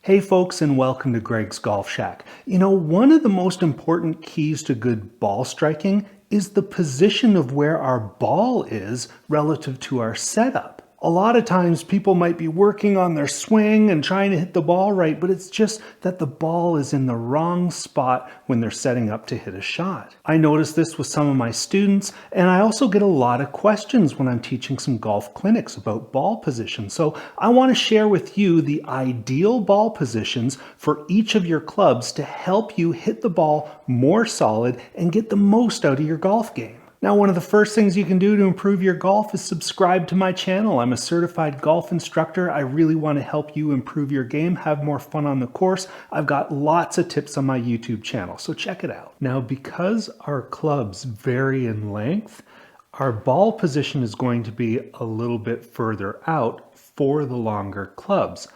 Hey folks, and welcome to Greg's Golf Shack. You know, one of the most important keys to good ball striking is the position of where our ball is relative to our setup. A lot of times people might be working on their swing and trying to hit the ball right, but it's just that the ball is in the wrong spot when they're setting up to hit a shot. I notice this with some of my students, and I also get a lot of questions when I'm teaching some golf clinics about ball position. So I want to share with you the ideal ball positions for each of your clubs to help you hit the ball more solid and get the most out of your golf game. Now, one of the first things you can do to improve your golf is subscribe to my channel. I'm a certified golf instructor. I really want to help you improve your game, have more fun on the course. I've got lots of tips on my YouTube channel, so check it out. Now, because our clubs vary in length, our ball position is going to be a little bit further out for the longer clubs.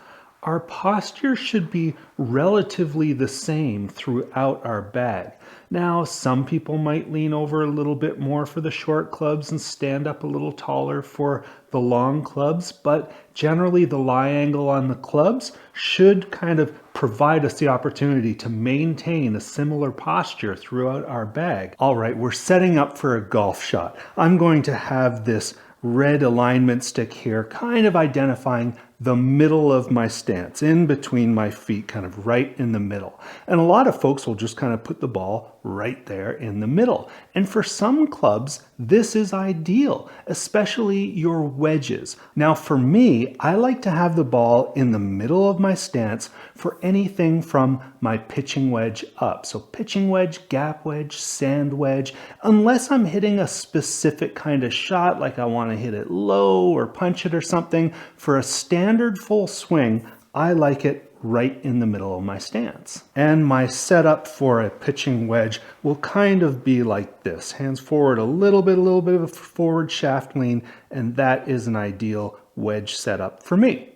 Our posture should be relatively the same throughout our bag. Now, some people might lean over a little bit more for the short clubs and stand up a little taller for the long clubs, but generally the lie angle on the clubs should kind of provide us the opportunity to maintain a similar posture throughout our bag. All right, we're setting up for a golf shot. I'm going to have this red alignment stick here, kind of identifying the middle of my stance, in between my feet, kind of right in the middle. And a lot of folks will just kind of put the ball right there in the middle. And for some clubs, this is ideal, especially your wedges. Now for me, I like to have the ball in the middle of my stance for anything from my pitching wedge up. So pitching wedge, gap wedge, sand wedge, unless I'm hitting a specific kind of shot, like I want to hit it low or punch it or something. For a standard full swing, I like it right in the middle of my stance. And my setup for a pitching wedge will kind of be like this. Hands forward a little bit of a forward shaft lean, and that is an ideal wedge setup for me.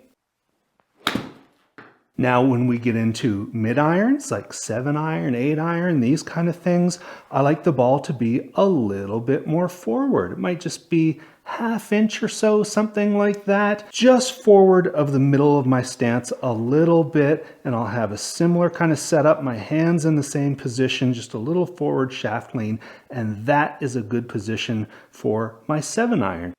Now, when we get into mid irons, like 7-iron, 8-iron, these kind of things, I like the ball to be a little bit more forward. It might just be ½ inch or so, something like that, just forward of the middle of my stance a little bit, and I'll have a similar kind of setup, my hands in the same position, just a little forward shaft lean, and that is a good position for my 7-iron.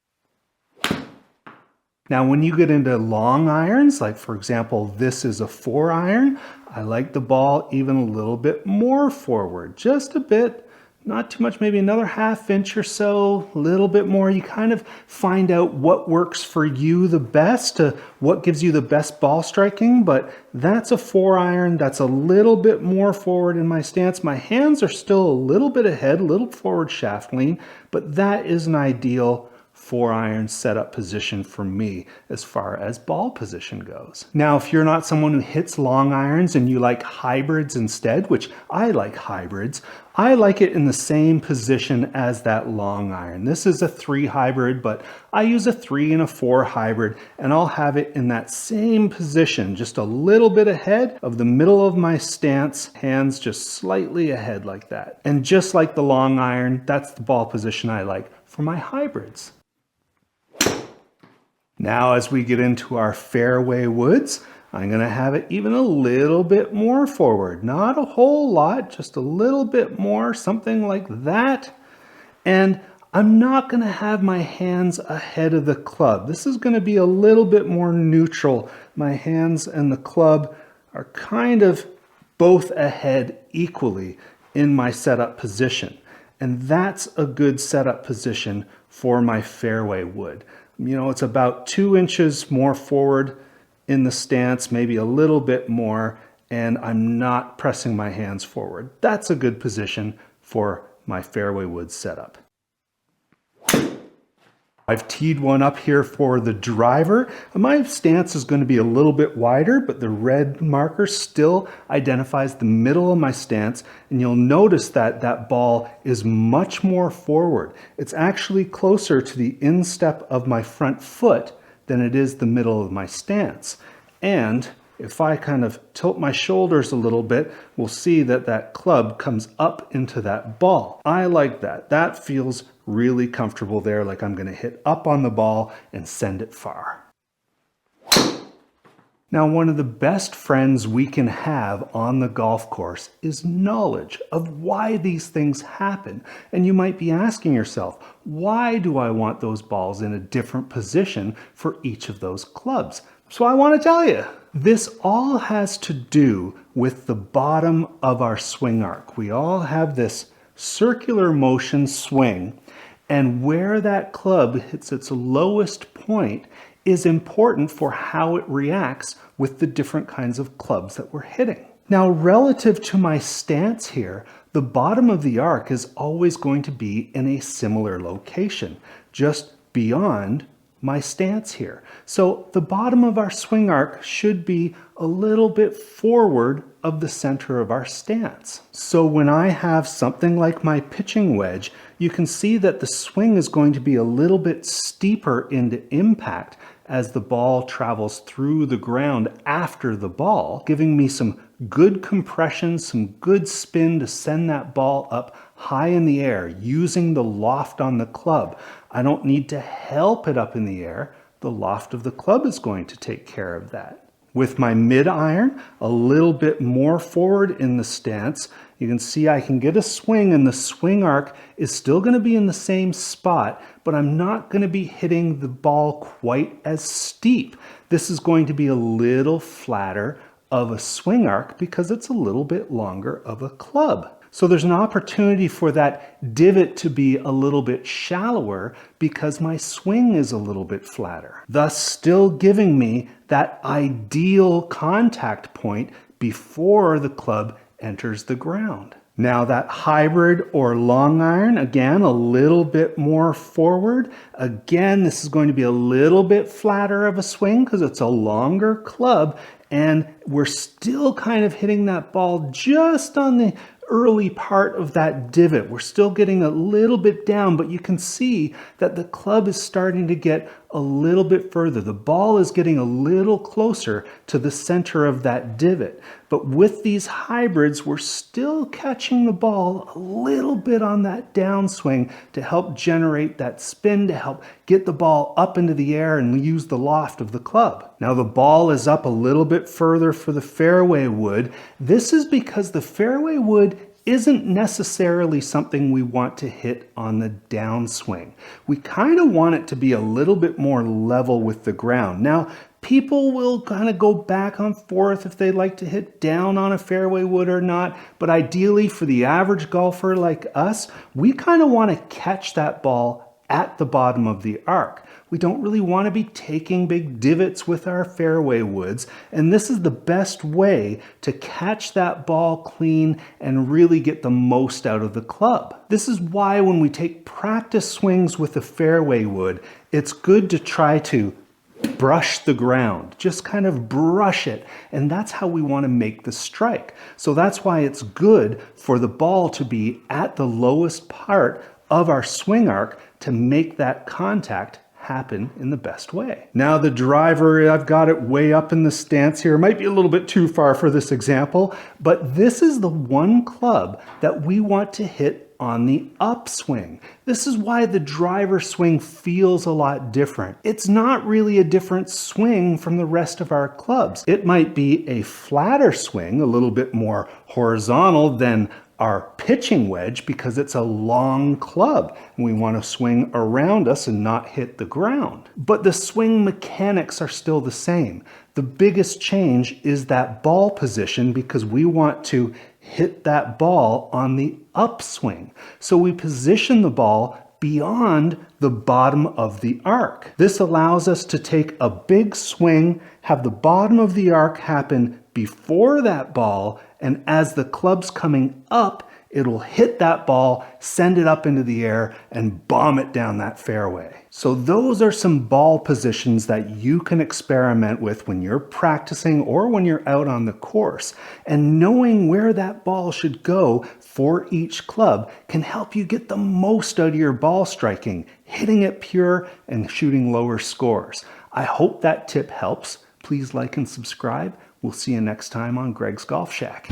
Now, when you get into long irons, like for example, this is a 4-iron, I like the ball even a little bit more forward, just a bit, not too much, maybe another ½ inch or so, a little bit more. You kind of find out what works for you the best, what gives you the best ball striking, but that's a 4-iron, that's a little bit more forward in my stance. My hands are still a little bit ahead, a little forward shaft lean, but that is an ideal 4-iron setup position for me as far as ball position goes. Now, if you're not someone who hits long irons and you like hybrids instead, which I like hybrids, I like it in the same position as that long iron. This is a 3 hybrid, but I use a 3 and a 4 hybrid, and I'll have it in that same position, just a little bit ahead of the middle of my stance, hands just slightly ahead like that. And just like the long iron, that's the ball position I like for my hybrids. Now, as we get into our fairway woods, I'm going to have it even a little bit more forward. Not a whole lot, just a little bit more, something like that. And I'm not going to have my hands ahead of the club. This is going to be a little bit more neutral. My hands and the club are kind of both ahead equally in my setup position. And that's a good setup position for my fairway wood. You know, it's about 2 inches more forward in the stance, maybe a little bit more, and I'm not pressing my hands forward. That's a good position for my fairway wood setup. I've teed one up here for the driver. My stance is going to be a little bit wider, but the red marker still identifies the middle of my stance, and you'll notice that that ball is much more forward. It's actually closer to the instep of my front foot than it is the middle of my stance. And if I kind of tilt my shoulders a little bit, we'll see that that club comes up into that ball. I like that. That feels really comfortable there, like I'm going to hit up on the ball and send it far. Now, one of the best friends we can have on the golf course is knowledge of why these things happen. And you might be asking yourself, why do I want those balls in a different position for each of those clubs? So I want to tell you, this all has to do with the bottom of our swing arc. We all have this circular motion swing, and where that club hits its lowest point is important for how it reacts with the different kinds of clubs that we're hitting. Now, relative to my stance here, the bottom of the arc is always going to be in a similar location, just beyond my stance here. So the bottom of our swing arc should be a little bit forward of the center of our stance. So when I have something like my pitching wedge, you can see that the swing is going to be a little bit steeper into impact as the ball travels through the ground after the ball, giving me some good compression, some good spin to send that ball up high in the air using the loft on the club. I don't need to help it up in the air. The loft of the club is going to take care of that. With my mid iron, a little bit more forward in the stance, you can see I can get a swing, and the swing arc is still going to be in the same spot, but I'm not going to be hitting the ball quite as steep. This is going to be a little flatter of a swing arc because it's a little bit longer of a club. So there's an opportunity for that divot to be a little bit shallower because my swing is a little bit flatter, thus still giving me that ideal contact point before the club enters the ground. Now that hybrid or long iron, again, a little bit more forward. Again, this is going to be a little bit flatter of a swing because it's a longer club, and we're still kind of hitting that ball just on the early part of that divot. We're still getting a little bit down, but you can see that the club is starting to get a little bit further. The ball is getting a little closer to the center of that divot. But with these hybrids, we're still catching the ball a little bit on that downswing to help generate that spin, to help get the ball up into the air and use the loft of the club. Now the ball is up a little bit further for the fairway wood. This is because the fairway wood isn't necessarily something we want to hit on the downswing. We kind of want it to be a little bit more level with the ground. Now, people will kind of go back and forth if they like to hit down on a fairway wood or not, but ideally for the average golfer like us, we kind of want to catch that ball at the bottom of the arc. We don't really want to be taking big divots with our fairway woods, and this is the best way to catch that ball clean and really get the most out of the club. This is why when we take practice swings with the fairway wood, it's good to try to brush the ground, just kind of brush it, and that's how we want to make the strike. So that's why it's good for the ball to be at the lowest part of our swing arc to make that contact happen in the best way. Now the driver, I've got it way up in the stance here. It might be a little bit too far for this example, but this is the one club that we want to hit on the upswing. This is why the driver swing feels a lot different. It's not really a different swing from the rest of our clubs. It might be a flatter swing, a little bit more horizontal than our pitching wedge because it's a long club and we want to swing around us and not hit the ground. But the swing mechanics are still the same. The biggest change is that ball position because we want to hit that ball on the upswing. So we position the ball beyond the bottom of the arc. This allows us to take a big swing, have the bottom of the arc happen before that ball, and as the club's coming up, it'll hit that ball, send it up into the air, and bomb it down that fairway. So those are some ball positions that you can experiment with when you're practicing or when you're out on the course. And knowing where that ball should go for each club can help you get the most out of your ball striking, hitting it pure and shooting lower scores. I hope that tip helps. Please like and subscribe. We'll see you next time on Greg's Golf Shack.